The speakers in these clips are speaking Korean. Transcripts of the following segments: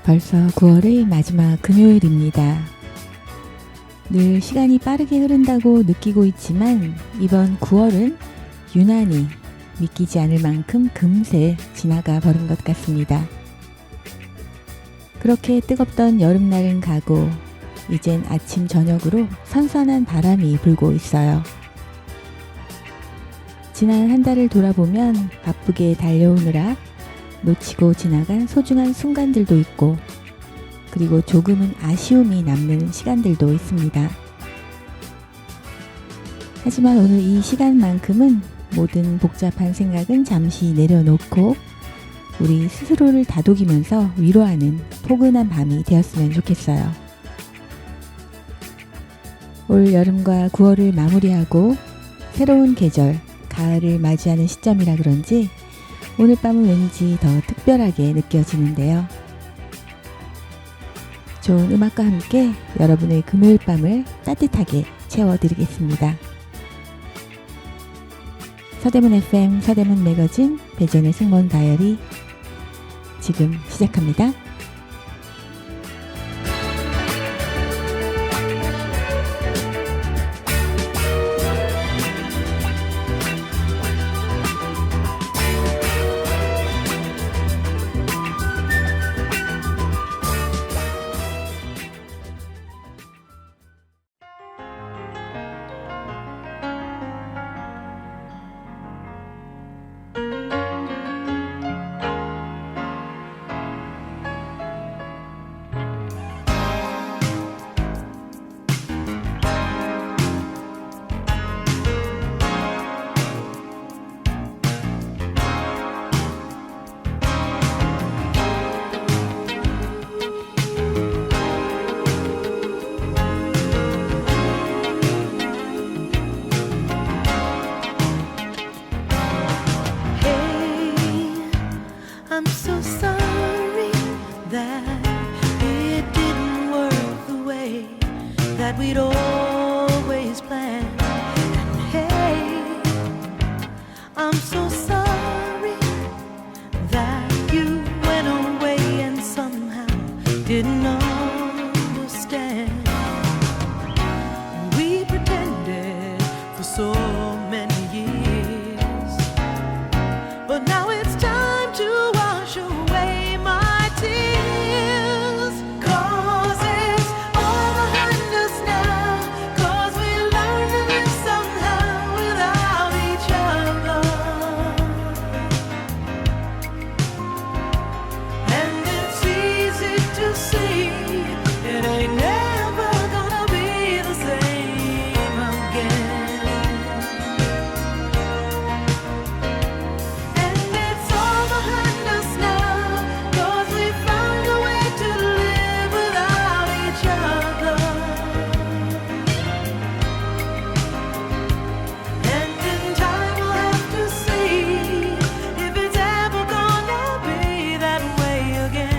벌써 9월의 마지막 금요일입니다. 늘 시간이 빠르게 흐른다고 느끼고 있지만 이번 9월은 유난히 믿기지 않을 만큼 금세 지나가 버린 것 같습니다. 그렇게 뜨겁던 여름날은 가고 이젠 아침 저녁으로 선선한 바람이 불고 있어요. 지난 한 달을 돌아보면 바쁘게 달려오느라 놓치고 지나간 소중한 순간들도 있고, 그리고 조금은 아쉬움이 남는 시간들도 있습니다. 하지만 오늘 이 시간만큼은 모든 복잡한 생각은 잠시 내려놓고 우리 스스로를 다독이면서 위로하는 포근한 밤이 되었으면 좋겠어요. 올 여름과 9월을 마무리하고 새로운 계절, 가을을 맞이하는 시점이라 그런지 오늘 밤은 왠지 더 특별하게 느껴지는데요. 좋은 음악과 함께 여러분의 금요일 밤을 따뜻하게 채워드리겠습니다. 서대문 FM 서대문 매거진 배전의 승무원 다이어리 지금 시작합니다. I'm so sorry that it didn't work the way that we'd always planned. And hey, I'm so sorry that you went away and somehow didn't understand. We pretended for so many years, but now it's time to wash away my tears. 'Cause it's all behind us now, 'cause we learned to live somehow without each other. And it's easy to see it ain't never gonna be the same again. And it's all behind us now, 'cause we found a way to live without each other. And in time we'll have to see if it's ever gonna be that way again.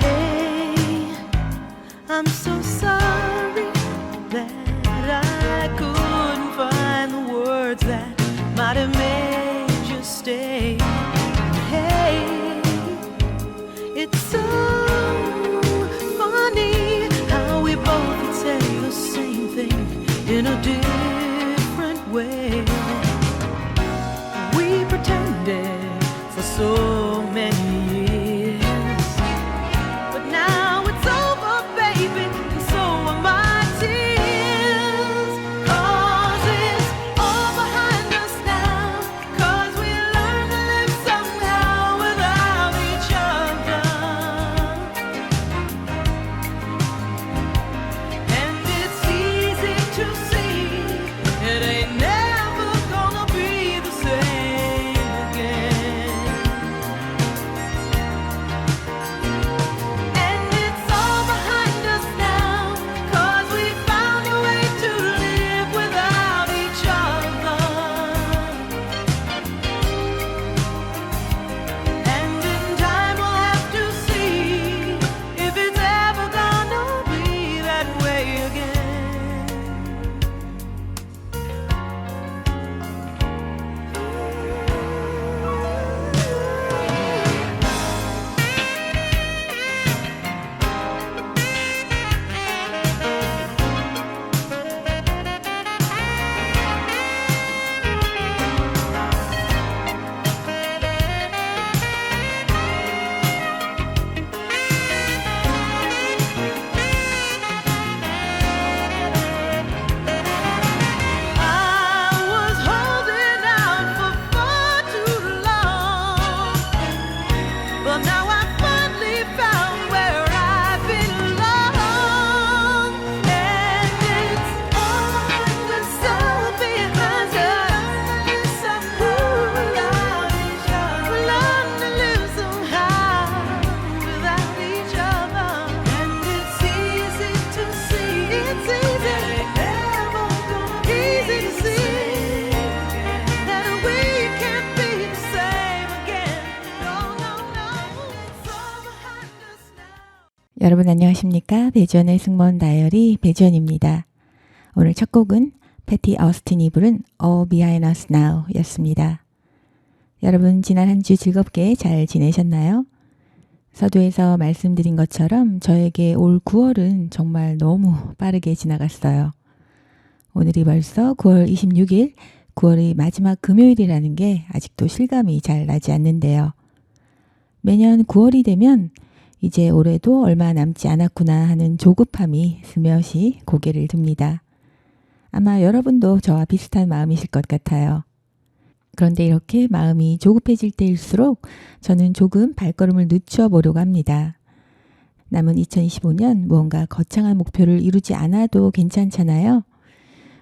Hey, I'm so sorry that I couldn't find the words that might have made you stay. Hey, it's so funny how we both could say the same thing in a different way. We pretended for so many years, but now it's over, baby, and so are my tears. 'Cause it's all behind us now, 'cause we learned to live somehow without each other. And it's easy to see it ain't never gonna be the same again. 여러분 안녕하십니까? 배지원의 승무원 다이어리 배지원입니다. 오늘 첫 곡은 패티 어스틴이 부른 All Behind Us Now 였습니다. 여러분 지난 한 주 즐겁게 잘 지내셨나요? 서두에서 말씀드린 것처럼 저에게 올 9월은 정말 너무 빠르게 지나갔어요. 오늘이 벌써 9월 26일, 9월의 마지막 금요일이라는 게 아직도 실감이 잘 나지 않는데요. 매년 9월이 되면 이제 올해도 얼마 남지 않았구나 하는 조급함이 스며시 고개를 듭니다. 아마 여러분도 저와 비슷한 마음이실 것 같아요. 그런데 이렇게 마음이 조급해질 때일수록 저는 조금 발걸음을 늦춰 보려고 합니다. 남은 2025년 무언가 거창한 목표를 이루지 않아도 괜찮잖아요.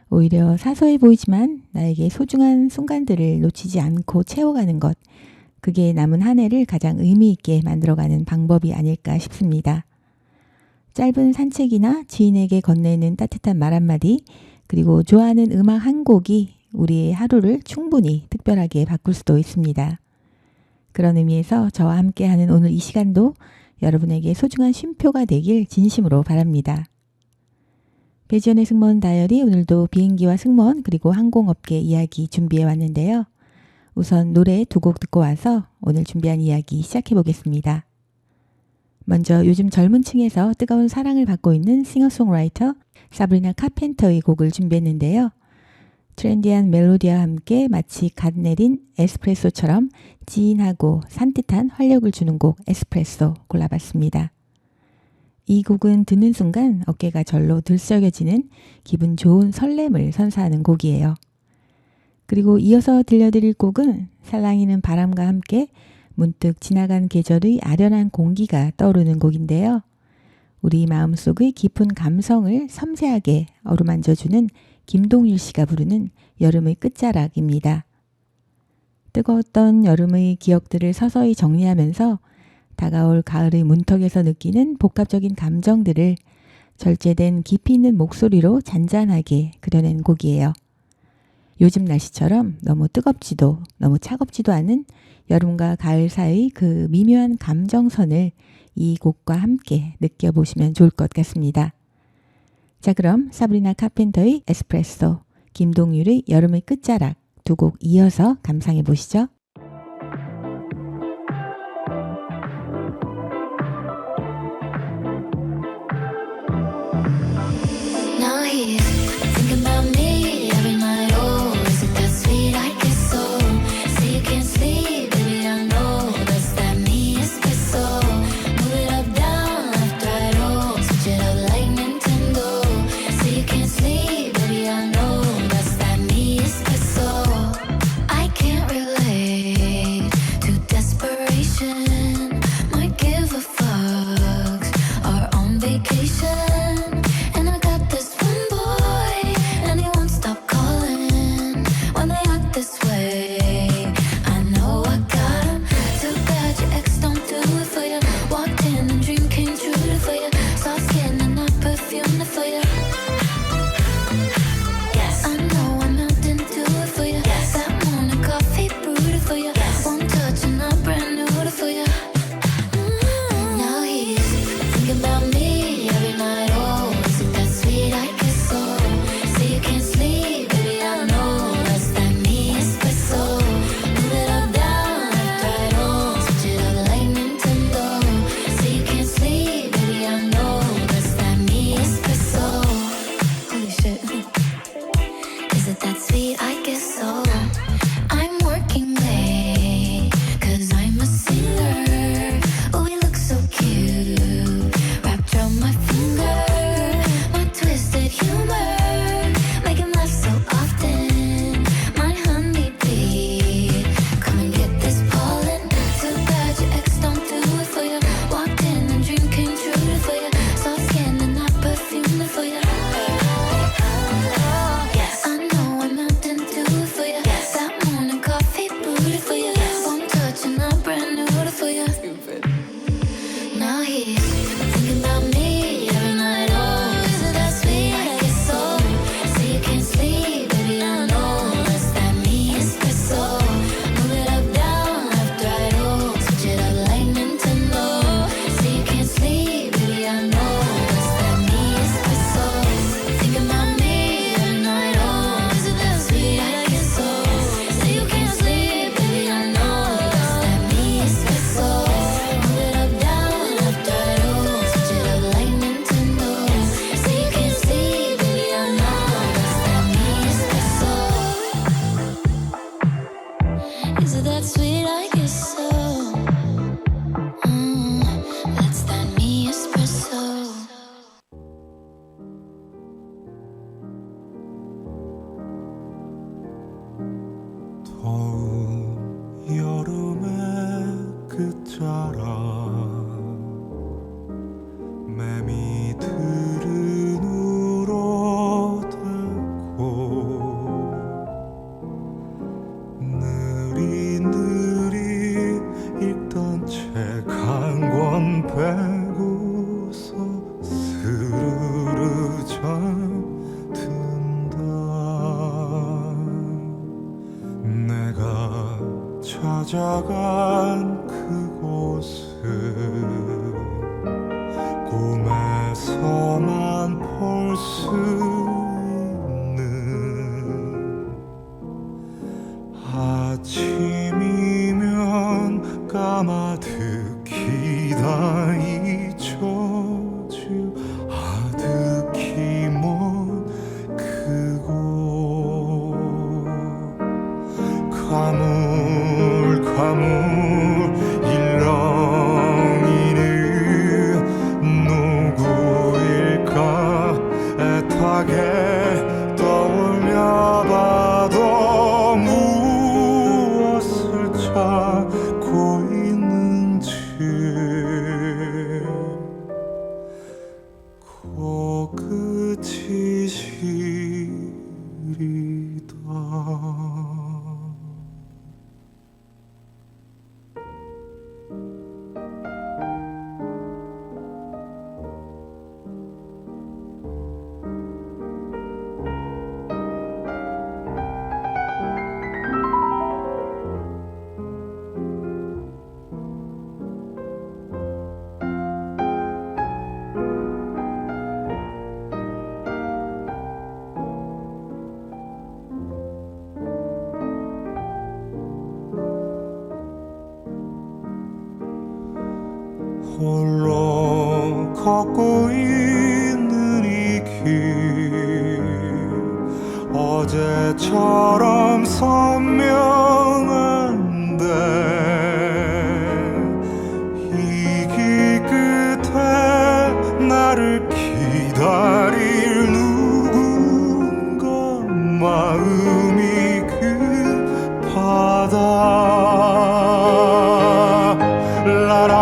오히려 사소해 보이지만 나에게 소중한 순간들을 놓치지 않고 채워가는 것, 그게 남은 한 해를 가장 의미 있게 만들어가는 방법이 아닐까 싶습니다. 짧은 산책이나 지인에게 건네는 따뜻한 말 한마디, 그리고 좋아하는 음악 한 곡이 우리의 하루를 충분히 특별하게 바꿀 수도 있습니다. 그런 의미에서 저와 함께하는 오늘 이 시간도 여러분에게 소중한 쉼표가 되길 진심으로 바랍니다. 배지원의 승무원 다이어리, 오늘도 비행기와 승무원 그리고 항공업계 이야기 준비해 왔는데요. 우선 노래 두 곡 듣고 와서 오늘 준비한 이야기 시작해 보겠습니다. 먼저 요즘 젊은 층에서 뜨거운 사랑을 받고 있는 싱어송라이터 사브리나 카펜터의 곡을 준비했는데요. 트렌디한 멜로디와 함께 마치 갓 내린 에스프레소처럼 진하고 산뜻한 활력을 주는 곡 에스프레소 골라봤습니다. 이 곡은 듣는 순간 어깨가 절로 들썩여지는 기분 좋은 설렘을 선사하는 곡이에요. 그리고 이어서 들려드릴 곡은 살랑이는 바람과 함께 문득 지나간 계절의 아련한 공기가 떠오르는 곡인데요. 우리 마음속의 깊은 감성을 섬세하게 어루만져주는 김동률 씨가 부르는 여름의 끝자락입니다. 뜨거웠던 여름의 기억들을 서서히 정리하면서 다가올 가을의 문턱에서 느끼는 복합적인 감정들을 절제된 깊이 있는 목소리로 잔잔하게 그려낸 곡이에요. 요즘 날씨처럼 너무 뜨겁지도 너무 차갑지도 않은 여름과 가을 사이 그 미묘한 감정선을 이 곡과 함께 느껴보시면 좋을 것 같습니다. 자, 그럼 사브리나 카펜터의 에스프레소, 김동률의 여름의 끝자락 두 곡 이어서 감상해 보시죠. Now he's thinking about me every night. Oh, is it that sweet? I guess so. Say you can't sleep, baby. I know that's that me espresso. Move it up, down, left, right. Oh, switch it up like Nintendo. Say you can't sleep, baby. I know that's that me espresso. I can't relate to desperation. Might give a fuck. Are on vacation. And I got this one boy, and he won't stop calling when they act this way. I know I got him. Too bad your ex don't do it for you. Walked in and dream came true for you. Soft skin and not perfume for you. Yes, I know I'm Mountain Dew for you. Yes, that morning coffee brewed for you. Yes, one touch and I'm brand new for you. Now he's thinking about me every night. Oh, is it that sweet? I guess so. Say you can't sleep, baby. I know that's that me espresso. Move it up, down, left, right. Oh, switch it up like Nintendo. Say you can't sleep, baby. I know that's that me espresso. Holy shit. Is it that sweet? I guess so. I'm working late, 'cause I'm a singer. Oh, we look so cute, wrapped around my finger. My twisted humor, make him laugh so often. My honeybee, come and get this pollen. Too bad your ex don't do it for you. Walked in and dream came true for you. Soft skin and not perfume for you. Yes, I know I'm Mountain Dew for you. Yes, that morning coffee brewed for you. One touch and I'm brand new for you. Now he's thinking about me every night. Oh, is it that sweet? I guess so. Say you can't sleep, baby. I know that's that me espresso. Move it up, down, left, right. Oh, switch it up like Nintendo. Say you can't sleep, baby. I 끝자락 매미들은 울어대고 느릿느릿 읽던 책 한 권 빼고서 스르르 잠든다. 내가 찾아간 그곳은 꿈에서만 볼 수 있는 아침이면 까마득히 다 잊혀질 아득히 먼 그곳. 가물가물 일렁이는 누구일까. 애타게 떠올려봐도 무엇을 찾고 있는지 코끝이 시리다. 홀로 걷고 있는 이 길 어제처럼 선명한데 이 길 끝에 나를 기다릴 누군가 마음이 급하다. 라라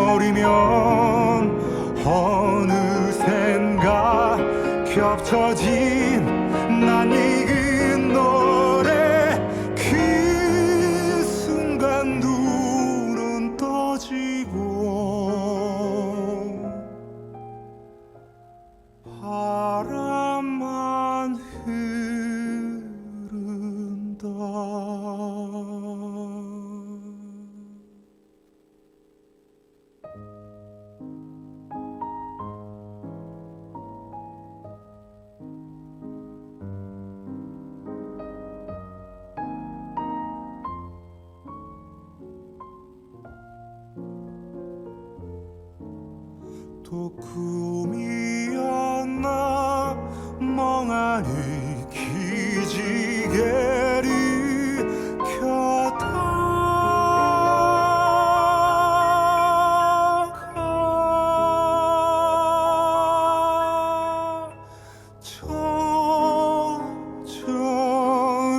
읊조리면 어느샌가 겹쳐진 낯익은 노래. 그 순간 눈은 떠지고 바람만 흐른다. 또 꿈이었나 멍하니 기지개를 켜다가 젖어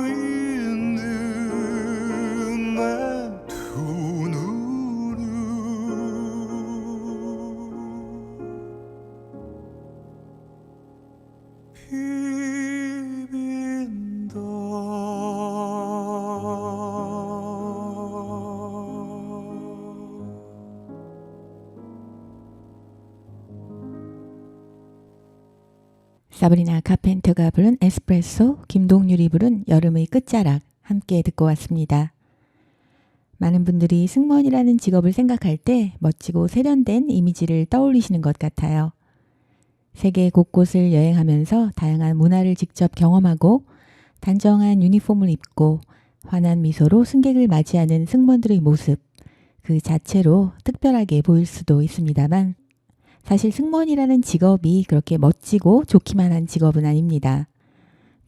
있는 내 두 눈을 비빈다. 사브리나 카펜터가 부른 에스프레소, 김동률이 부른 여름의 끝자락 함께 듣고 왔습니다. 많은 분들이 승무원이라는 직업을 생각할 때 멋지고 세련된 이미지를 떠올리시는 것 같아요. 세계 곳곳을 여행하면서 다양한 문화를 직접 경험하고 단정한 유니폼을 입고 환한 미소로 승객을 맞이하는 승무원들의 모습, 그 자체로 특별하게 보일 수도 있습니다만 사실 승무원이라는 직업이 그렇게 멋지고 좋기만 한 직업은 아닙니다.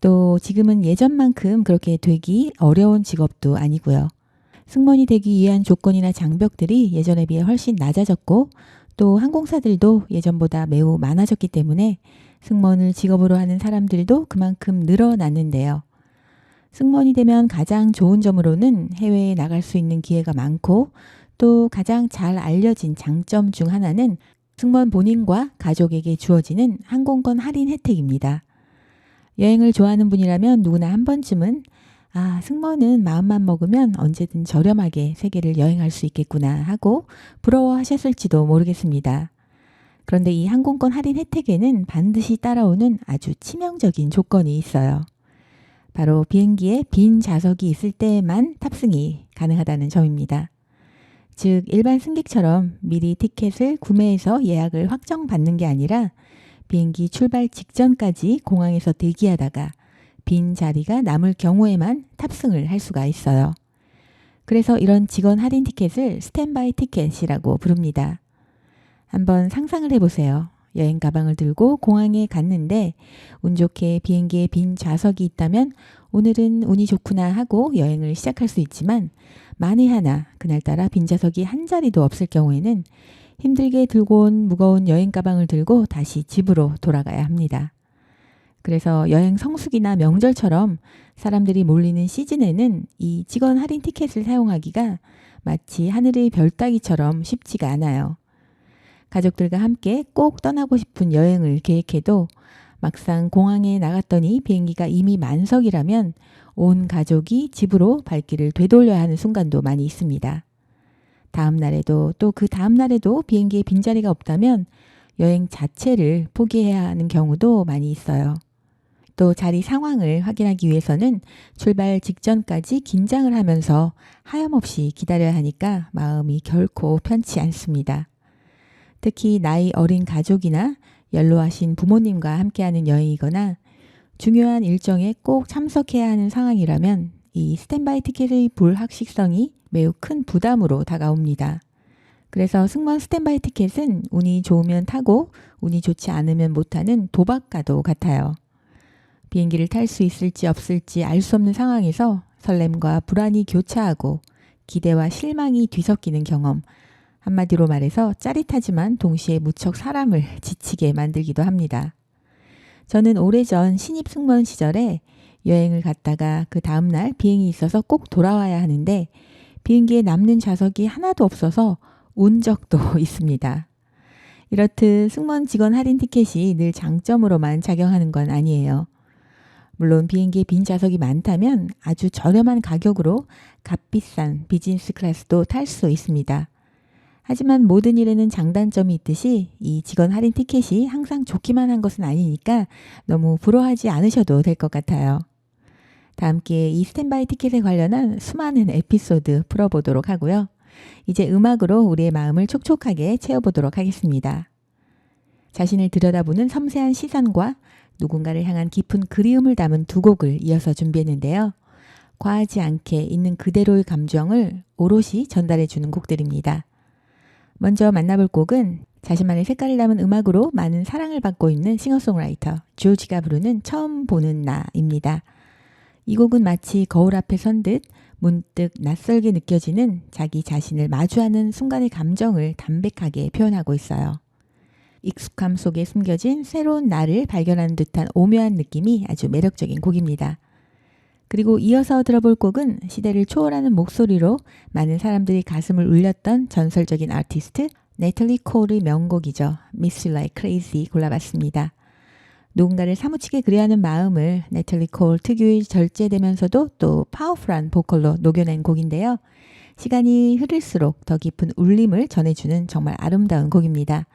또 지금은 예전만큼 그렇게 되기 어려운 직업도 아니고요. 승무원이 되기 위한 조건이나 장벽들이 예전에 비해 훨씬 낮아졌고 또 항공사들도 예전보다 매우 많아졌기 때문에 승무원을 직업으로 하는 사람들도 그만큼 늘어났는데요. 승무원이 되면 가장 좋은 점으로는 해외에 나갈 수 있는 기회가 많고 또 가장 잘 알려진 장점 중 하나는 승무원 본인과 가족에게 주어지는 항공권 할인 혜택입니다. 여행을 좋아하는 분이라면 누구나 한 번쯤은 승무원은 마음만 먹으면 언제든 저렴하게 세계를 여행할 수 있겠구나 하고 부러워하셨을지도 모르겠습니다. 그런데 이 항공권 할인 혜택에는 반드시 따라오는 아주 치명적인 조건이 있어요. 바로 비행기에 빈 좌석이 있을 때에만 탑승이 가능하다는 점입니다. 즉 일반 승객처럼 미리 티켓을 구매해서 예약을 확정받는 게 아니라 비행기 출발 직전까지 공항에서 대기하다가 빈 자리가 남을 경우에만 탑승을 할 수가 있어요. 그래서 이런 직원 할인 티켓을 스탠바이 티켓이라고 부릅니다. 한번 상상을 해보세요. 여행 가방을 들고 공항에 갔는데 운 좋게 비행기에 빈 좌석이 있다면 오늘은 운이 좋구나 하고 여행을 시작할 수 있지만 만에 하나 그날따라 빈 좌석이 한 자리도 없을 경우에는 힘들게 들고 온 무거운 여행 가방을 들고 다시 집으로 돌아가야 합니다. 그래서 여행 성수기나 명절처럼 사람들이 몰리는 시즌에는 이 직원 할인 티켓을 사용하기가 마치 하늘의 별 따기처럼 쉽지가 않아요. 가족들과 함께 꼭 떠나고 싶은 여행을 계획해도 막상 공항에 나갔더니 비행기가 이미 만석이라면 온 가족이 집으로 발길을 되돌려야 하는 순간도 많이 있습니다. 다음 날에도 또 그 다음 날에도 비행기에 빈자리가 없다면 여행 자체를 포기해야 하는 경우도 많이 있어요. 또 자리 상황을 확인하기 위해서는 출발 직전까지 긴장을 하면서 하염없이 기다려야 하니까 마음이 결코 편치 않습니다. 특히 나이 어린 가족이나 연로하신 부모님과 함께하는 여행이거나 중요한 일정에 꼭 참석해야 하는 상황이라면 이 스탠바이 티켓의 불확실성이 매우 큰 부담으로 다가옵니다. 그래서 승무원 스탠바이 티켓은 운이 좋으면 타고 운이 좋지 않으면 못하는 도박과도 같아요. 비행기를 탈 수 있을지 없을지 알 수 없는 상황에서 설렘과 불안이 교차하고 기대와 실망이 뒤섞이는 경험, 한마디로 말해서 짜릿하지만 동시에 무척 사람을 지치게 만들기도 합니다. 저는 오래전 신입 승무원 시절에 여행을 갔다가 그 다음날 비행이 있어서 꼭 돌아와야 하는데 비행기에 남는 좌석이 하나도 없어서 운 적도 있습니다. 이렇듯 승무원 직원 할인 티켓이 늘 장점으로만 작용하는 건 아니에요. 물론 비행기에 빈 좌석이 많다면 아주 저렴한 가격으로 값비싼 비즈니스 클래스도 탈 수 있습니다. 하지만 모든 일에는 장단점이 있듯이 이 직원 할인 티켓이 항상 좋기만 한 것은 아니니까 너무 부러워하지 않으셔도 될 것 같아요. 다 함께 이 스탠바이 티켓에 관련한 수많은 에피소드 풀어보도록 하고요. 이제 음악으로 우리의 마음을 촉촉하게 채워보도록 하겠습니다. 자신을 들여다보는 섬세한 시선과 누군가를 향한 깊은 그리움을 담은 두 곡을 이어서 준비했는데요. 과하지 않게 있는 그대로의 감정을 오롯이 전달해주는 곡들입니다. 먼저 만나볼 곡은 자신만의 색깔을 담은 음악으로 많은 사랑을 받고 있는 싱어송라이터 조지가 부르는 처음 보는 나입니다. 이 곡은 마치 거울 앞에 선 듯 문득 낯설게 느껴지는 자기 자신을 마주하는 순간의 감정을 담백하게 표현하고 있어요. 익숙함 속에 숨겨진 새로운 나를 발견하는 듯한 오묘한 느낌이 아주 매력적인 곡입니다. 그리고 이어서 들어볼 곡은 시대를 초월하는 목소리로 많은 사람들이 가슴을 울렸던 전설적인 아티스트 네틀리 콜의 명곡이죠. Miss You Like Crazy 골라봤습니다. 누군가를 사무치게 그리워하는 마음을 네틀리 콜 특유의 절제되면서도 또 파워풀한 보컬로 녹여낸 곡인데요. 시간이 흐를수록 더 깊은 울림을 전해주는 정말 아름다운 곡입니다.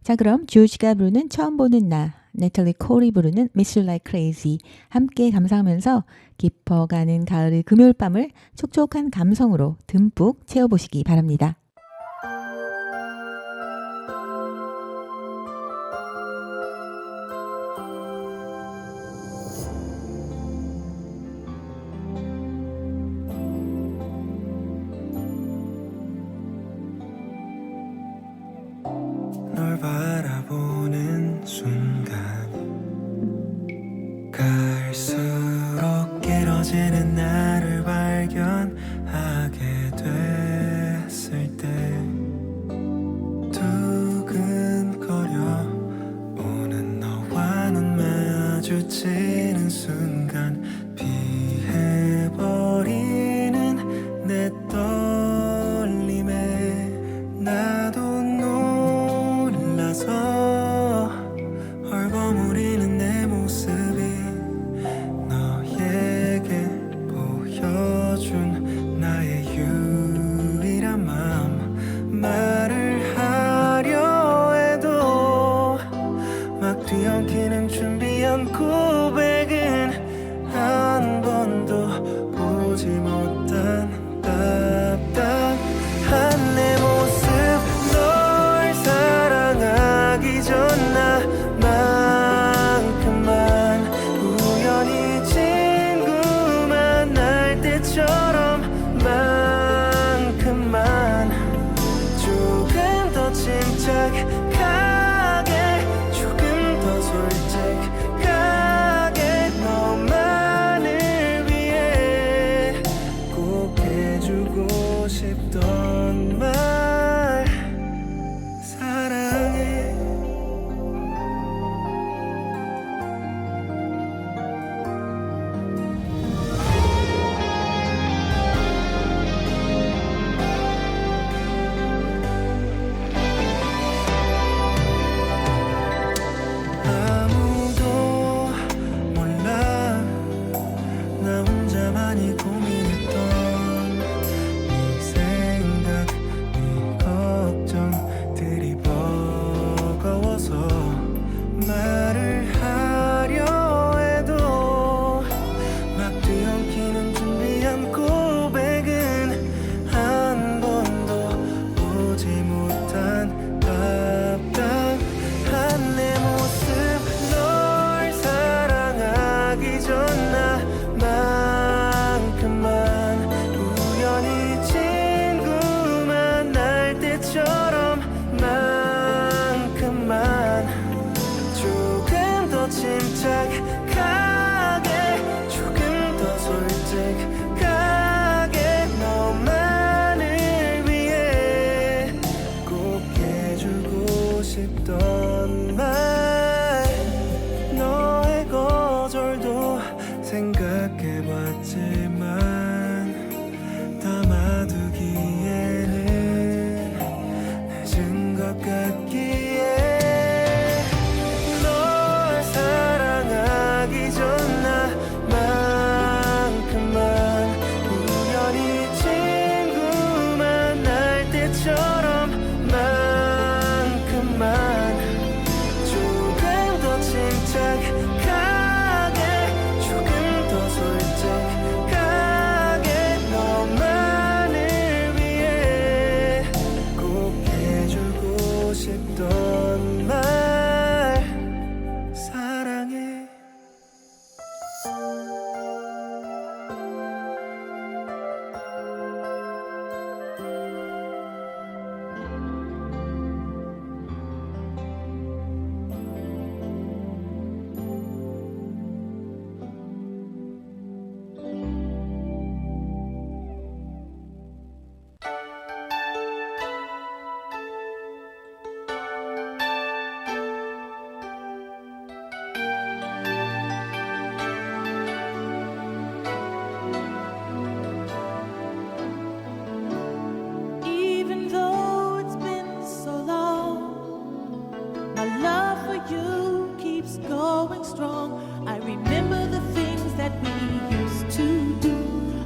자, 그럼 조지가 부르는 처음 보는 나, 네틀리 콜이 부르는 Miss You Like Crazy 함께 감상하면서 깊어가는 가을의 금요일 밤을 촉촉한 감성으로 듬뿍 채워보시기 바랍니다. 널 바라보는 순간 갈수록 길어지는 나를 발견하게 됐을 지켜준 나의 유일한 맘. 말을 하려 해도 막 뒤엉키는 준비한 고백은 한 번도 보지 못한 답답한 내 모습. 널 사랑하기 전 나만큼만 우연히 친구 만날 때처럼 만큼만 조금 더 침착하게 조금 더 솔직하게 너만을 위해 꼭 해주고 싶던 말. 사랑해. 아무도 몰라 나 혼자만이 고민했던 네 생각 네 걱정들이 버거워서 말을 하려 해도 막 뒤엉키는 준비한 고백은 한 번도 보지 못한 답답한 내 모습. 널 사랑하기 전 나만큼만 우연히 친구 만날 때처럼 만큼만 조금 더 침착하게 조금 더 솔직하게 너만을 위해 꼭 해주고 싶던 말. 너의 거절도 생각해봤지만 담아두기에는 늦은 것 같기에 널 사랑하기 전 나만큼만 우연히 친구 만날 때처럼 만큼만 조금 더 침착하게 조금 더 솔직하게 너만을 위해 꼭 해주고 싶던 말. 사랑해. Even though it's been so long, my love for you keeps going strong. I remember the things that we used to do,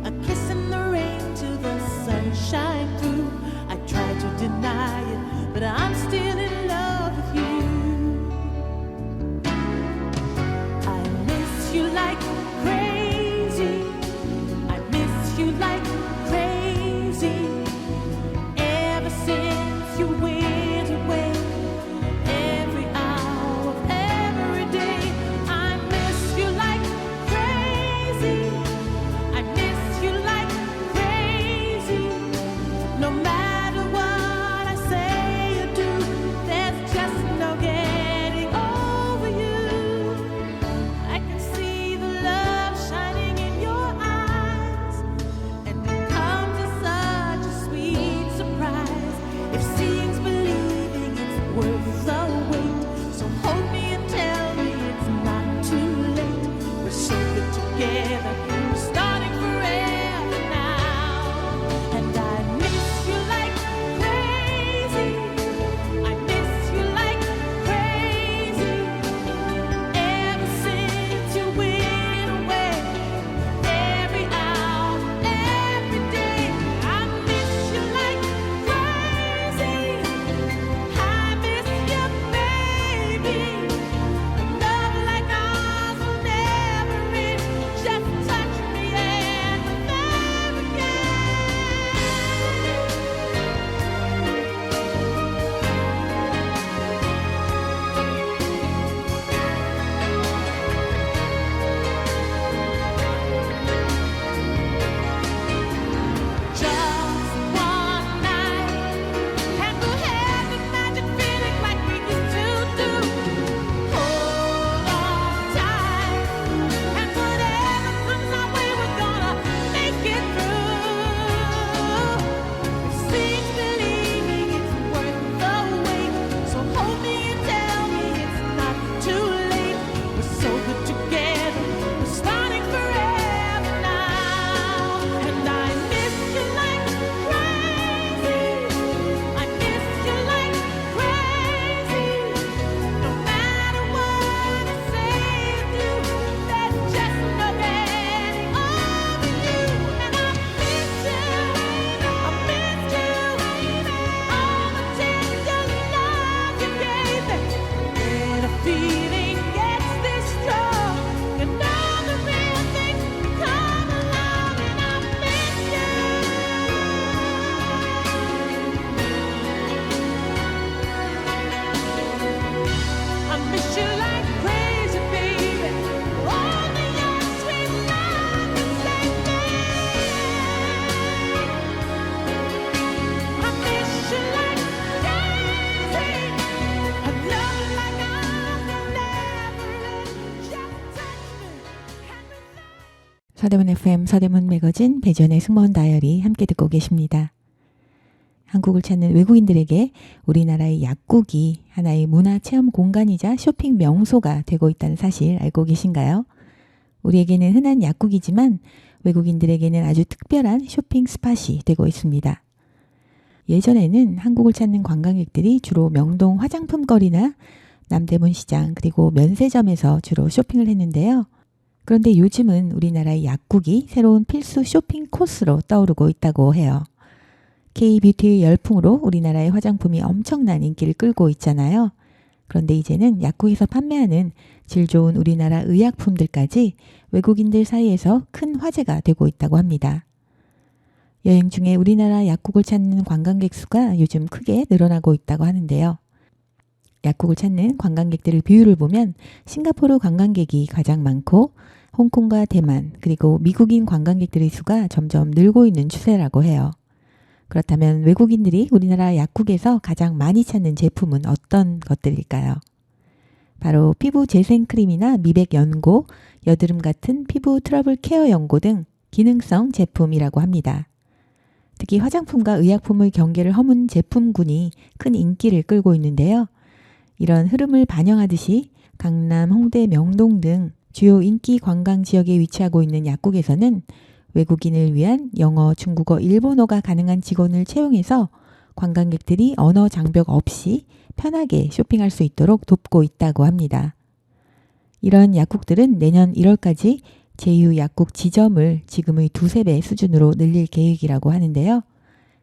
a kiss in the rain till the sunshine through. I tried to deny it, but I'm still in love with you. I miss you like crazy. I miss you like crazy. Ever since you went away, every hour of every day, I miss you like crazy. I miss you like crazy. No matter what I say or do, there's just no getting over you. I can see the love shining in your eyes, and 서대문 FM 서대문 매거진 배전의 승무원 다이어리 함께 듣고 계십니다. 한국을 찾는 외국인들에게 우리나라의 약국이 하나의 문화 체험 공간이자 쇼핑 명소가 되고 있다는 사실 알고 계신가요? 우리에게는 흔한 약국이지만 외국인들에게는 아주 특별한 쇼핑 스팟이 되고 있습니다. 예전에는 한국을 찾는 관광객들이 주로 명동 화장품 거리나 남대문 시장 그리고 면세점에서 주로 쇼핑을 했는데요. 그런데 요즘은 우리나라의 약국이 새로운 필수 쇼핑 코스로 떠오르고 있다고 해요. K-뷰티의 열풍으로 우리나라의 화장품이 엄청난 인기를 끌고 있잖아요. 그런데 이제는 약국에서 판매하는 질 좋은 우리나라 의약품들까지 외국인들 사이에서 큰 화제가 되고 있다고 합니다. 여행 중에 우리나라 약국을 찾는 관광객 수가 요즘 크게 늘어나고 있다고 하는데요. 약국을 찾는 관광객들의 비율을 보면 싱가포르 관광객이 가장 많고 홍콩과 대만 그리고 미국인 관광객들의 수가 점점 늘고 있는 추세라고 해요. 그렇다면 외국인들이 우리나라 약국에서 가장 많이 찾는 제품은 어떤 것들일까요? 바로 피부 재생 크림이나 미백 연고, 여드름 같은 피부 트러블 케어 연고 등 기능성 제품이라고 합니다. 특히 화장품과 의약품의 경계를 허문 제품군이 큰 인기를 끌고 있는데요. 이런 흐름을 반영하듯이 강남, 홍대, 명동 등 주요 인기 관광 지역에 위치하고 있는 약국에서는 외국인을 위한 영어, 중국어, 일본어가 가능한 직원을 채용해서 관광객들이 언어 장벽 없이 편하게 쇼핑할 수 있도록 돕고 있다고 합니다. 이런 약국들은 내년 1월까지 제휴 약국 지점을 지금의 2~3배 수준으로 늘릴 계획이라고 하는데요.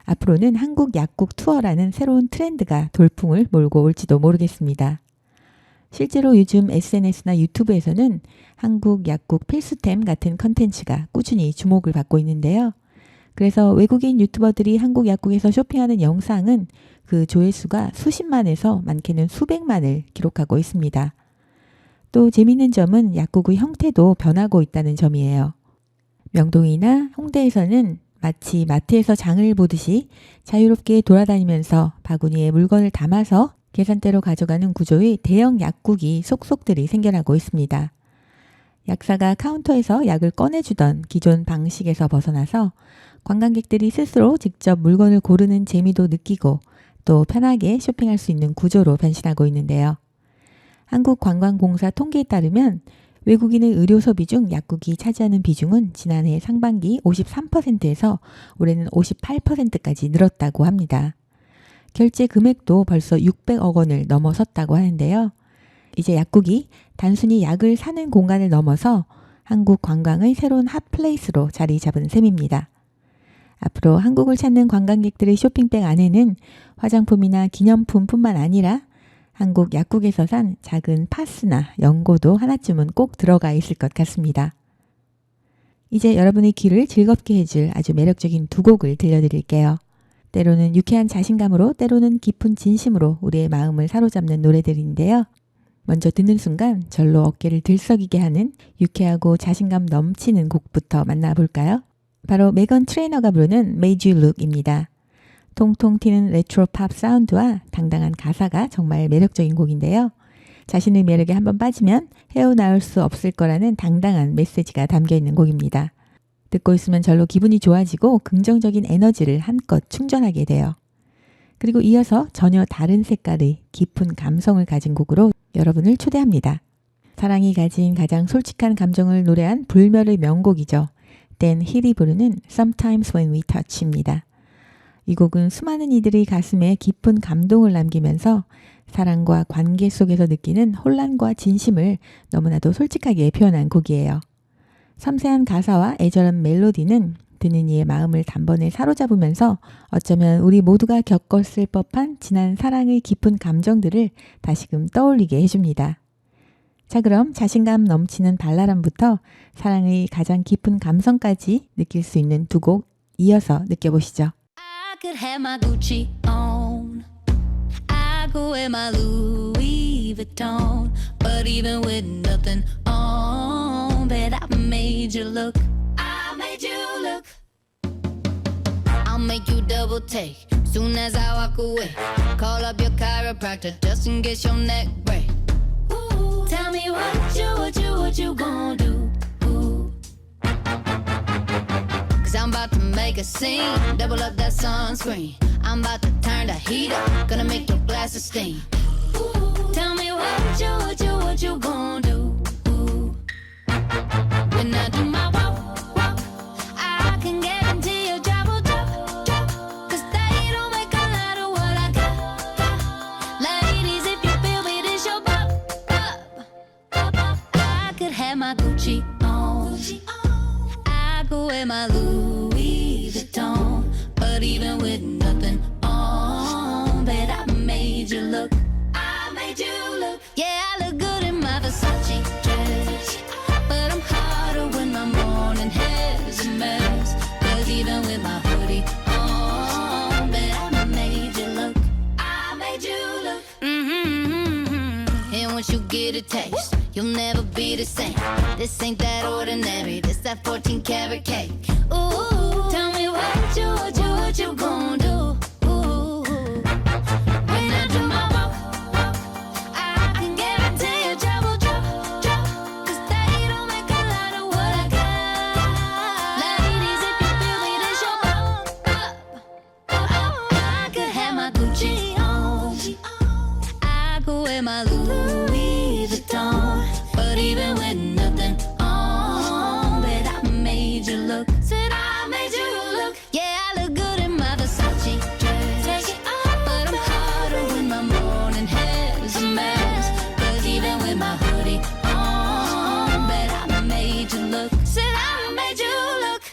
앞으로는 한국 약국 투어라는 새로운 트렌드가 돌풍을 몰고 올지도 모르겠습니다. 실제로 요즘 SNS나 유튜브에서는 한국 약국 필수템 같은 컨텐츠가 꾸준히 주목을 받고 있는데요. 그래서 외국인 유튜버들이 한국 약국에서 쇼핑하는 영상은 그 조회수가 수십만에서 많게는 수백만을 기록하고 있습니다. 또 재미있는 점은 약국의 형태도 변하고 있다는 점이에요. 명동이나 홍대에서는 마치 마트에서 장을 보듯이 자유롭게 돌아다니면서 바구니에 물건을 담아서 계산대로 가져가는 구조의 대형 약국이 속속들이 생겨나고 있습니다. 약사가 카운터에서 약을 꺼내주던 기존 방식에서 벗어나서 관광객들이 스스로 직접 물건을 고르는 재미도 느끼고 또 편하게 쇼핑할 수 있는 구조로 변신하고 있는데요. 한국관광공사 통계에 따르면 외국인의 의료 소비 중 약국이 차지하는 비중은 지난해 상반기 53%에서 올해는 58%까지 늘었다고 합니다. 결제 금액도 벌써 600억 원을 넘어섰다고 하는데요. 이제 약국이 단순히 약을 사는 공간을 넘어서 한국 관광의 새로운 핫플레이스로 자리 잡은 셈입니다. 앞으로 한국을 찾는 관광객들의 쇼핑백 안에는 화장품이나 기념품뿐만 아니라 한국 약국에서 산 작은 파스나 연고도 하나쯤은 꼭 들어가 있을 것 같습니다. 이제 여러분의 귀를 즐겁게 해줄 아주 매력적인 두 곡을 들려드릴게요. 때로는 유쾌한 자신감으로 때로는 깊은 진심으로 우리의 마음을 사로잡는 노래들인데요. 먼저 듣는 순간 절로 어깨를 들썩이게 하는 유쾌하고 자신감 넘치는 곡부터 만나볼까요? 바로 메건 트레이너가 부르는 Made You Look입니다. 통통 튀는 레트로 팝 사운드와 당당한 가사가 정말 매력적인 곡인데요. 자신의 매력에 한번 빠지면 헤어나올 수 없을 거라는 당당한 메시지가 담겨있는 곡입니다. 듣고 있으면 절로 기분이 좋아지고 긍정적인 에너지를 한껏 충전하게 돼요. 그리고 이어서 전혀 다른 색깔의 깊은 감성을 가진 곡으로 여러분을 초대합니다. 사랑이 가진 가장 솔직한 감정을 노래한 불멸의 명곡이죠. 댄 힐이 부르는 Sometimes When We Touch입니다. 이 곡은 수많은 이들의 가슴에 깊은 감동을 남기면서 사랑과 관계 속에서 느끼는 혼란과 진심을 너무나도 솔직하게 표현한 곡이에요. 섬세한 가사와 애절한 멜로디는 듣는 이의 마음을 단번에 사로잡으면서 어쩌면 우리 모두가 겪었을 법한 지난 사랑의 깊은 감정들을 다시금 떠올리게 해줍니다. 자, 그럼 자신감 넘치는 발랄함부터 사랑의 가장 깊은 감성까지 느낄 수 있는 두 곡 이어서 느껴보시죠. I could have my Gucci on. I go wear my Louis Vuitton. But even with nothing on, bet I made you look. I made you look. I'll make you double take soon as I walk away. Call up your chiropractor just in case your neck break. Ooh, tell me what you gonna do. Ooh. I'm about to make a scene. Double up that sunscreen. I'm about to turn the heat up. Gonna make your glasses steam. Tell me what you gonna do? When I do my walk, I can guarantee your job will drop. 'Cause they don't make a lot of what I got. Ladies, if you feel me, this your pop. I could have my Gucci on. I could wear my Louis Vuitton. But even with nothing on, bet I made you look. I made you look. Yeah, I look good in my Versace dress. But I'm hotter when my morning hair's a mess. 'Cause even with my hoodie on, bet I made you look. I made you look. And once you get a taste, you'll never be the same. This ain't that ordinary. This that 14 karat cake. Ooh, tell me what you gonna do? Ooh, when I do my walk, I can guarantee your job will drop. 'Cause they don't make a lot of what I got. Ladies, if you feel me, this your pop. I could have my Gucci on. I could wear my Louis Vuitton. But even with nothing on, bet I made you look. Said I made you look. Yeah, I look good in my Versace dress. Take it off, but I'm hotter when my morning hair's a mess. 'Cause even with my hoodie on, bet I made you look. Said I made you look.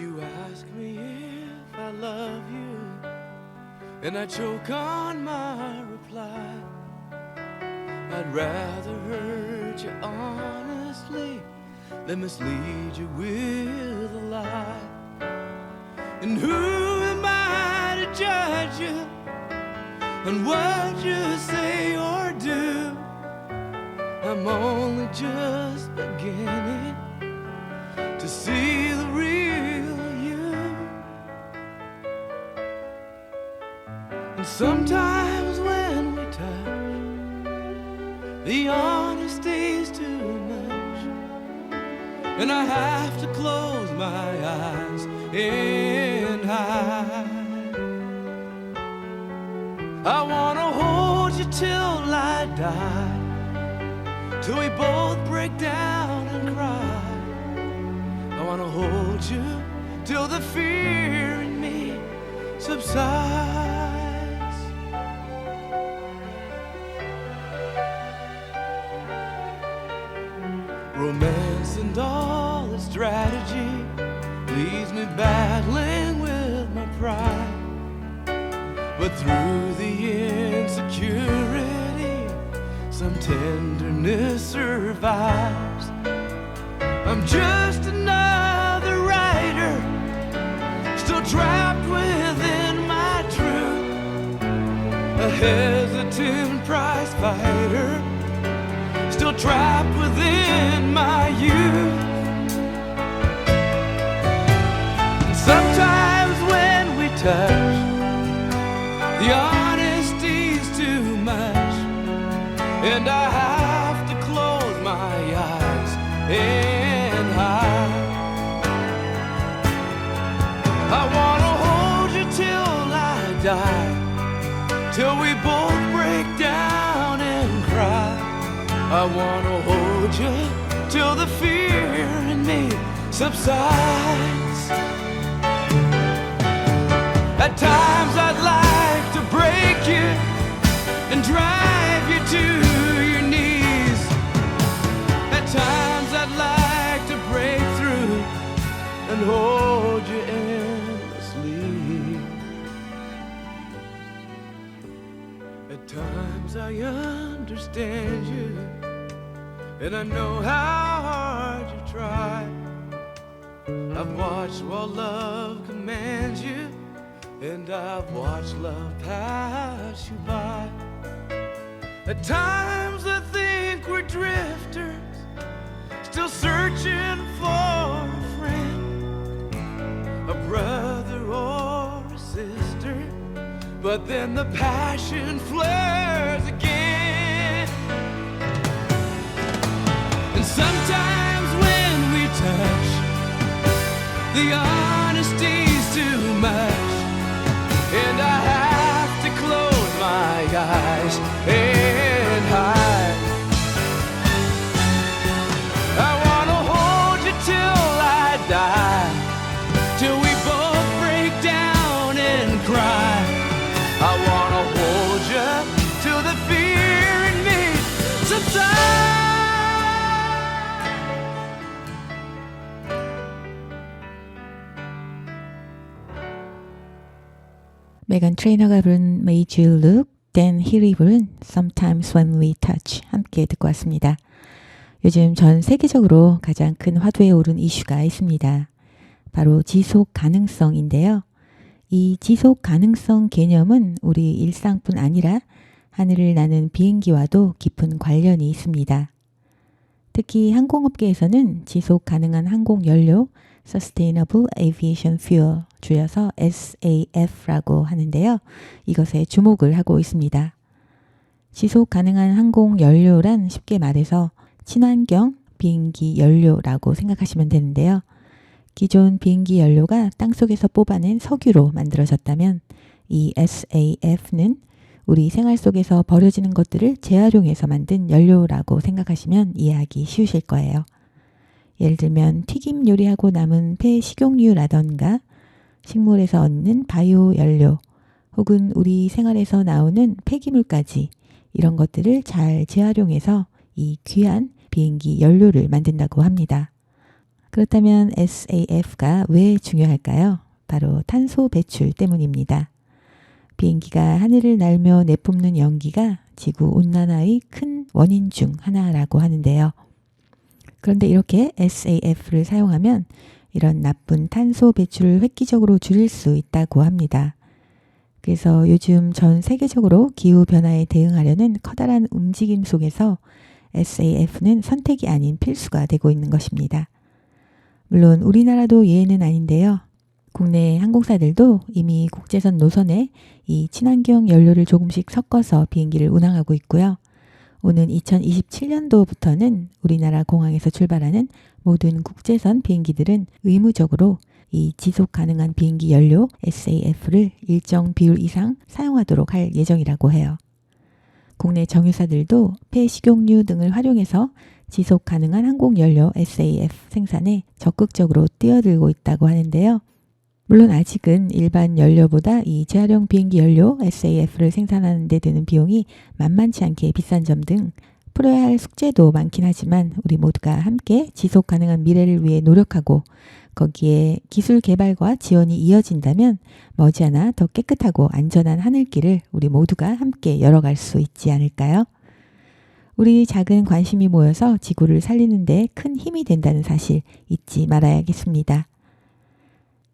You ask me if I love you, and I choke on my reply. I'd rather hurt you honestly than mislead you with a lie. And who am I to judge you on what you say or do? I'm only just beginning to see the real you. And sometimes when we touch, the honesty's too much, and I have to close my eyes and hide. I wanna hold you till I die, till we both break down and cry. I wanna hold you till the fear in me subsides. Romance and all its strategy leaves me battling with my pride. But through the insecurity, some tenderness survives. I'm just another writer, still trapped within my truth. A hesitant prize fighter, still trapped within my youth. And sometimes when we touch, the honesty's too much, and I have to close my eyes and hide. I wanna hold you till I die, till we both break down and cry. I wanna hold you till the fear in me subsides. At times I'd like to break you and drive you to your knees. At times I'd like to break through and hold you endlessly. At times I understand you, and I know how hard you try. I've watched while love commands you, and I've watched love pass you by. At times I think we're drifters, still searching for a friend, a brother or a sister. but then the passion flares again. And sometimes when we touch, the honesty's too much, and I have to close my eyes and hide. I wanna hold you till I die, till we both break down and cry. I wanna hold you till the fear in me subsides. 메간 트레이너가 부른 Made You Look, Dan 힐이 부른 Sometimes When We Touch 함께 듣고 왔습니다. 요즘 전 세계적으로 가장 큰 화두에 오른 이슈가 있습니다. 바로 지속 가능성인데요. 이 지속 가능성 개념은 우리 일상뿐 아니라 하늘을 나는 비행기와도 깊은 관련이 있습니다. 특히 항공업계에서는 지속 가능한 항공 연료, Sustainable Aviation Fuel, 줄여서 SAF라고 하는데요. 이것에 주목을 하고 있습니다. 지속 가능한 항공 연료란 쉽게 말해서 친환경 비행기 연료라고 생각하시면 되는데요. 기존 비행기 연료가 땅속에서 뽑아낸 석유로 만들어졌다면 이 SAF는 우리 생활 속에서 버려지는 것들을 재활용해서 만든 연료라고 생각하시면 이해하기 쉬우실 거예요. 예를 들면 튀김 요리하고 남은 폐식용유라던가 식물에서 얻는 바이오 연료 혹은 우리 생활에서 나오는 폐기물까지 이런 것들을 잘 재활용해서 이 귀한 비행기 연료를 만든다고 합니다. 그렇다면 SAF가 왜 중요할까요? 바로 탄소 배출 때문입니다. 비행기가 하늘을 날며 내뿜는 연기가 지구 온난화의 큰 원인 중 하나라고 하는데요. 그런데 이렇게 SAF를 사용하면 이런 나쁜 탄소 배출을 획기적으로 줄일 수 있다고 합니다. 그래서 요즘 전 세계적으로 기후변화에 대응하려는 커다란 움직임 속에서 SAF는 선택이 아닌 필수가 되고 있는 것입니다. 물론 우리나라도 예외는 아닌데요. 국내 항공사들도 이미 국제선 노선에 이 친환경 연료를 조금씩 섞어서 비행기를 운항하고 있고요. 오는 2027년도부터는 우리나라 공항에서 출발하는 모든 국제선 비행기들은 의무적으로 이 지속 가능한 비행기 연료 SAF를 일정 비율 이상 사용하도록 할 예정이라고 해요. 국내 정유사들도 폐식용유 등을 활용해서 지속 가능한 항공 연료 SAF 생산에 적극적으로 뛰어들고 있다고 하는데요. 물론 아직은 일반 연료보다 이 재활용 비행기 연료 SAF를 생산하는 데 드는 비용이 만만치 않게 비싼 점 등 풀어야 할 숙제도 많긴 하지만 우리 모두가 함께 지속 가능한 미래를 위해 노력하고 거기에 기술 개발과 지원이 이어진다면 머지않아 더 깨끗하고 안전한 하늘길을 우리 모두가 함께 열어갈 수 있지 않을까요? 우리 작은 관심이 모여서 지구를 살리는 데 큰 힘이 된다는 사실 잊지 말아야겠습니다.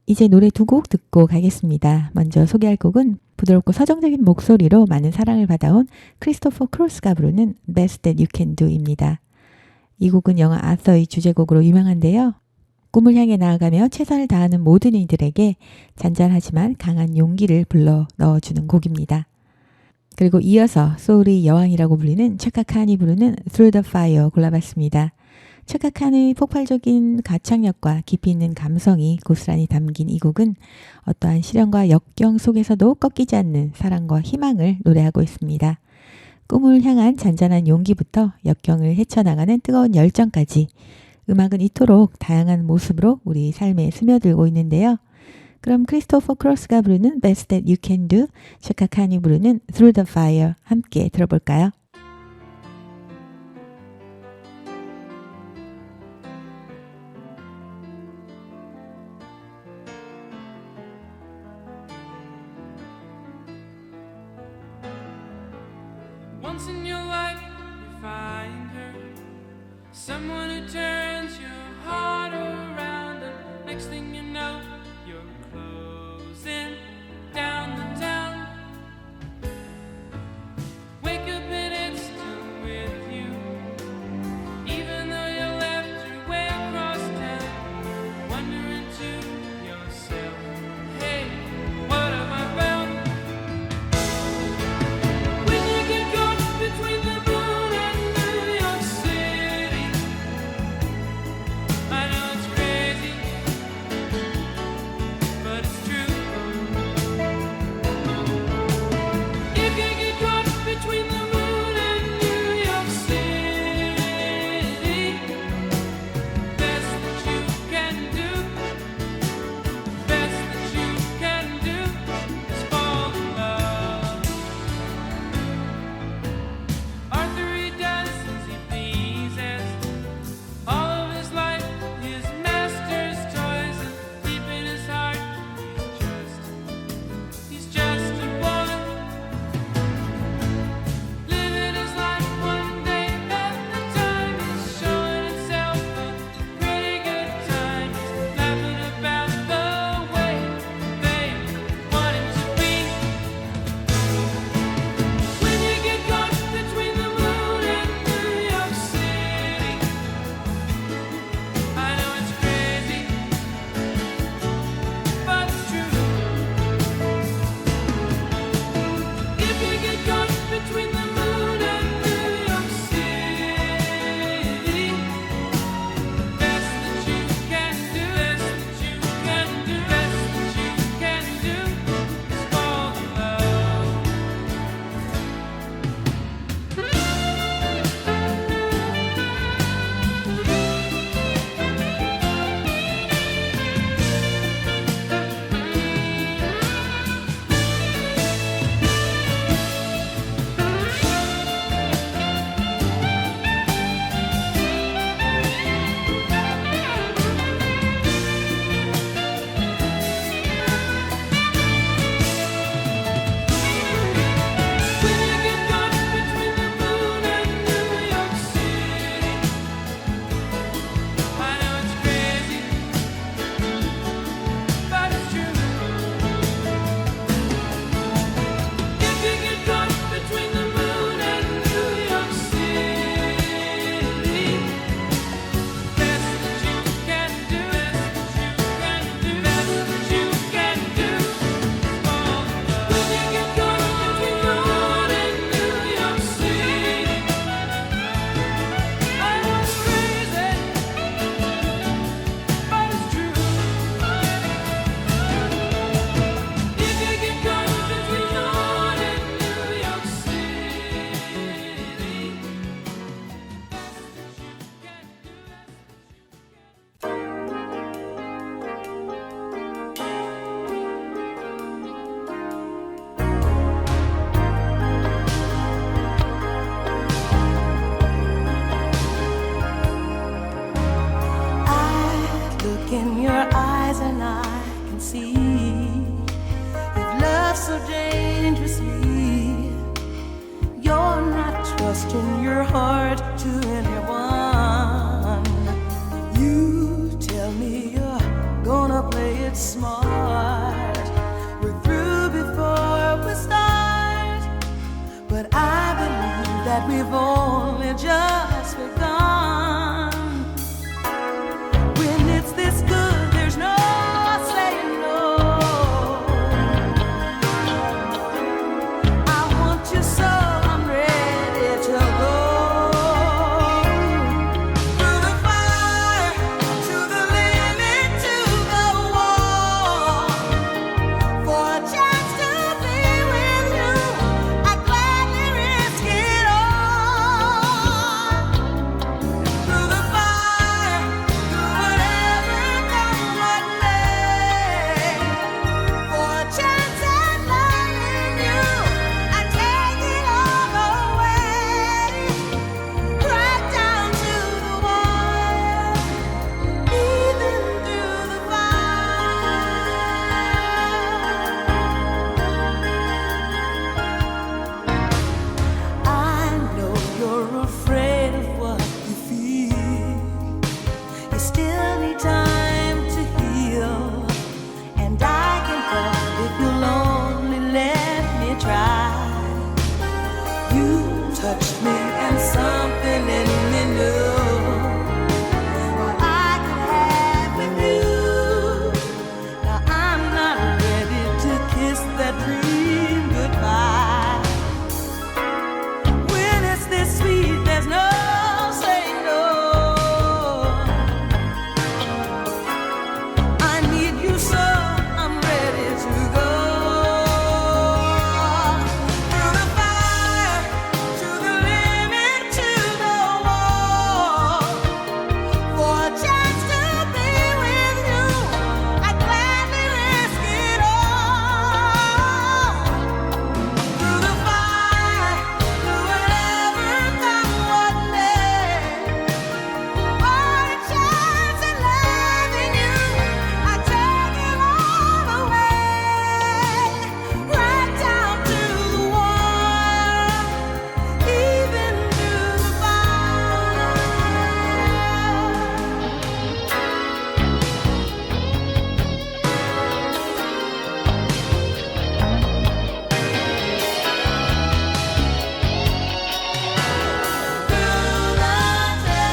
이제 노래 두 곡 듣고 가겠습니다. 먼저 소개할 곡은 부드럽고 서정적인 목소리로 많은 사랑을 받아온 크리스토퍼 크로스가 부르는 Best That You Can Do입니다. 이 곡은 영화 아서의 주제곡으로 유명한데요. 꿈을 향해 나아가며 최선을 다하는 모든 이들에게 잔잔하지만 강한 용기를 불러 넣어주는 곡입니다. 그리고 이어서 소울의 여왕이라고 불리는 차카 칸이 부르는 Through the Fire 골라봤습니다. 차카 칸의 폭발적인 가창력과 깊이 있는 감성이 고스란히 담긴 이 곡은 어떠한 시련과 역경 속에서도 꺾이지 않는 사랑과 희망을 노래하고 있습니다. 꿈을 향한 잔잔한 용기부터 역경을 헤쳐나가는 뜨거운 열정까지 음악은 이토록 다양한 모습으로 우리 삶에 스며들고 있는데요. 그럼 크리스토퍼 크로스가 부르는 Best That You Can Do, 차카 칸이 부르는 Through the Fire 함께 들어볼까요? Once in your life you find her, someone who turns your heart around, and next thing you know you're closing down the town. Wake up and it's still with you, even though you left your way across town. Wondering to yourself, hey, what have I found? we've only just begun. When it's this good, there's no saying no. I want you so I'm ready to go. Through the fire, to the limit, to the wall. For a chance to be with you, I'd gladly risk it all. Through the fire, through whatever comes what may. For a chance at loving you, I'd take it all away. Right down to the wire, even through the fire. I know you're afraid of what you feel. You still need time to heal, and I can help if you'll only let me try. You touched me and something in me knew what I could have with you. Now I'm not ready to kiss that dream goodbye. When it's this sweet, there's no saying no. I need you so I'm ready to go. Through the fire, to the limit, to the wall. For a chance to be with you, I'd gladly risk it all. Through the fire, through whatever comes what may. For a chance at loving you, I'd take it all away. Right down to the wire, even through the fire. Through the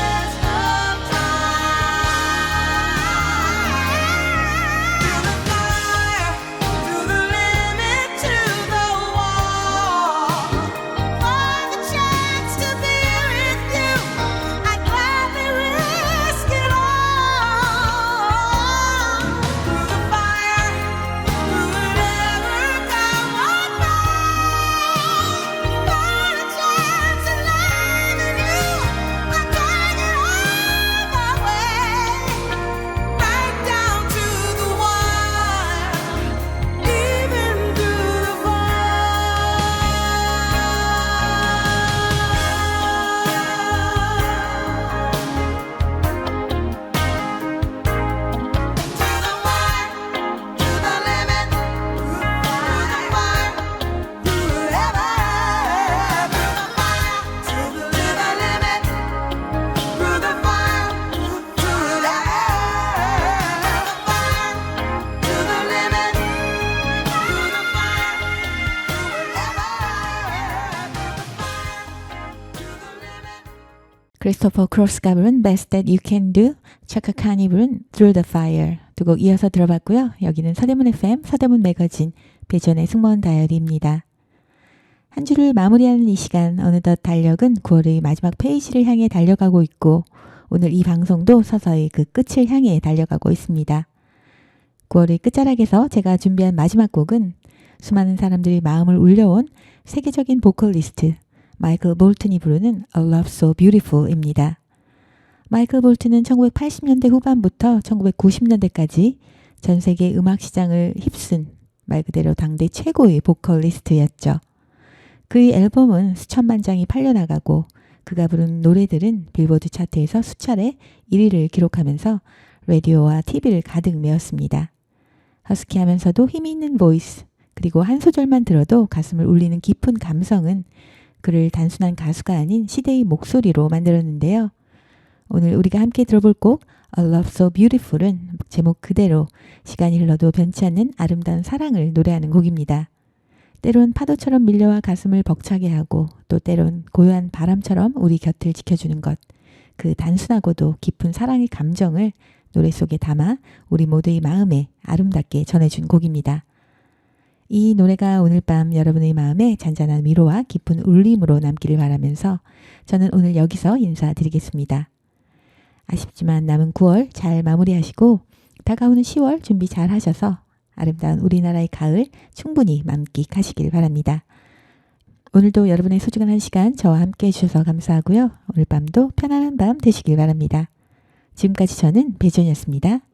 test of time. Through the fire, through the limit, to the wall. For the chance to be with you, I'd gladly risk it all. Through the fire, through whatever comes what may. For a chance at loving you, I'd take it all away. Right down to the wire, even through the 크리스토퍼 크로스가 부른 Best That You Can Do, 차카 칸이 부른 Through the Fire 두 곡 이어서 들어봤고요. 여기는 서대문 FM, 서대문 매거진, 배전의 승무원 다이어리입니다. 한 주를 마무리하는 이 시간, 어느덧 달력은 9월의 마지막 페이지를 향해 달려가고 있고 오늘 이 방송도 서서히 그 끝을 향해 달려가고 있습니다. 9월의 끝자락에서 제가 준비한 마지막 곡은 수많은 사람들이 마음을 울려온 세계적인 보컬리스트 마이클 볼튼이 부르는 A Love So Beautiful입니다. 마이클 볼튼은 1980년대 후반부터 1990년대까지 전 세계 음악 시장을 휩쓴 말 그대로 당대 최고의 보컬리스트였죠. 그의 앨범은 수천만 장이 팔려나가고 그가 부른 노래들은 빌보드 차트에서 수차례 1위를 기록하면서 라디오와 TV를 가득 메웠습니다. 허스키하면서도 힘이 있는 보이스, 그리고 한 소절만 들어도 가슴을 울리는 깊은 감성은 그를 단순한 가수가 아닌 시대의 목소리로 만들었는데요. 오늘 우리가 함께 들어볼 곡 A Love So Beautiful은 제목 그대로 시간이 흘러도 변치 않는 아름다운 사랑을 노래하는 곡입니다. 때론 파도처럼 밀려와 가슴을 벅차게 하고 또 때론 고요한 바람처럼 우리 곁을 지켜주는 것. 그 단순하고도 깊은 사랑의 감정을 노래 속에 담아 우리 모두의 마음에 아름답게 전해준 곡입니다. 이 노래가 오늘 밤 여러분의 마음에 잔잔한 위로와 깊은 울림으로 남기를 바라면서 저는 오늘 여기서 인사드리겠습니다. 아쉽지만 남은 9월 잘 마무리하시고 다가오는 10월 준비 잘 하셔서 아름다운 우리나라의 가을 충분히 만끽하시길 바랍니다. 오늘도 여러분의 소중한 한 시간 저와 함께 해주셔서 감사하고요. 오늘 밤도 편안한 밤 되시길 바랍니다. 지금까지 저는 배지연이었습니다.